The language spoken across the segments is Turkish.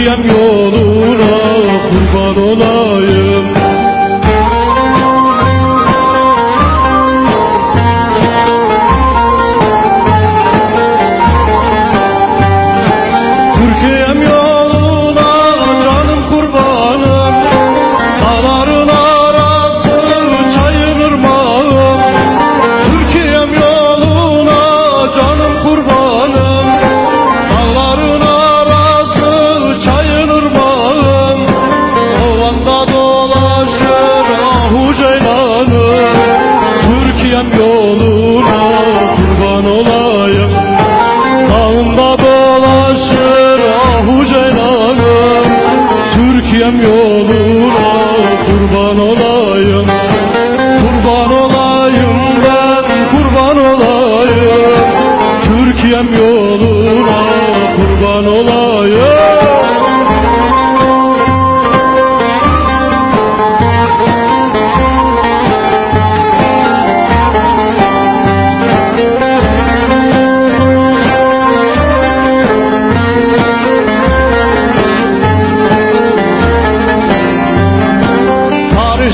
Türkiye'm yoluna kurban olayım. Türkiye'm yoluna canım kurbanım, dağların arası çayın ırmağım. Türkiye'm yoluna canım kurbanım, dağların arası çayın ırmağım. Ovanda dolaşır ahu ceylanım, Türkiye'm yoluna kurban olayım. Dağında dolaşır ahu ceylanım, Türkiye'm yoluna kurban olayım. Kurban olayım ben, kurban olayım, Türkiye'm yoluna kurban olayım.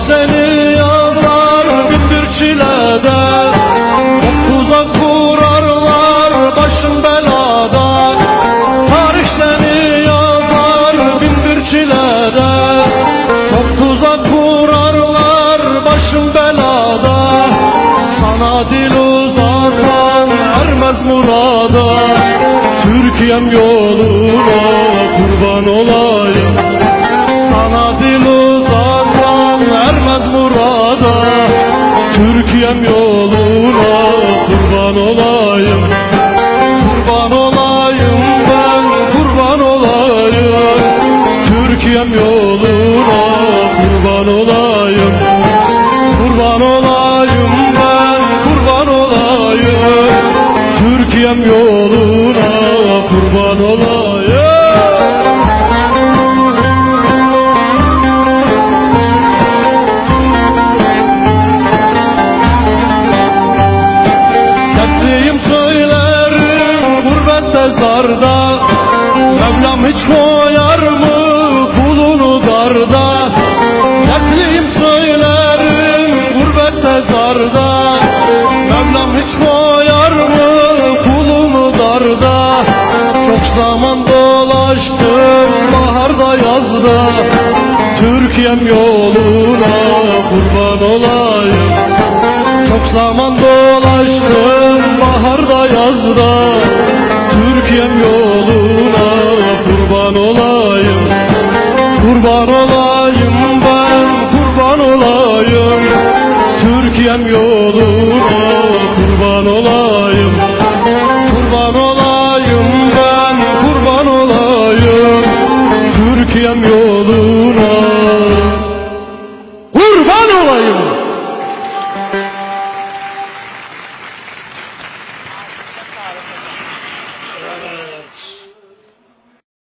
Seni yazar bin bir çilede, çok uzak vurarlar başın belada. Tarih seni yazar bin bir çilede, çok uzak vurarlar başın belada. Sana dil uzatan ermez murada, Türkiye'm yoluna kurban olayım. Sana dil uzatan ermez murada, Türkiye'm yoluna kurban olayım. Kurban olayım ben, kurban olayım, Türkiye'm yoluna kurban olayım. Kurban olayım ben, kurban olayım, Türkiye'm yoluna kurban olayım. Söylerim gurbette zarda, Mevlam hiç koyar mı kulunu darda? Dertliyim söylerim gurbette zarda, Mevlam hiç koyar mı kulunu darda? Çok zaman dolaştım baharda yazda, Türkiye'm yoluna kurban olayım. Çok zaman dolaştım baharda yazda, Türkiye'm yoluna kurban olayım. Kurban olayım ben, kurban olayım, Türkiye'm yoluna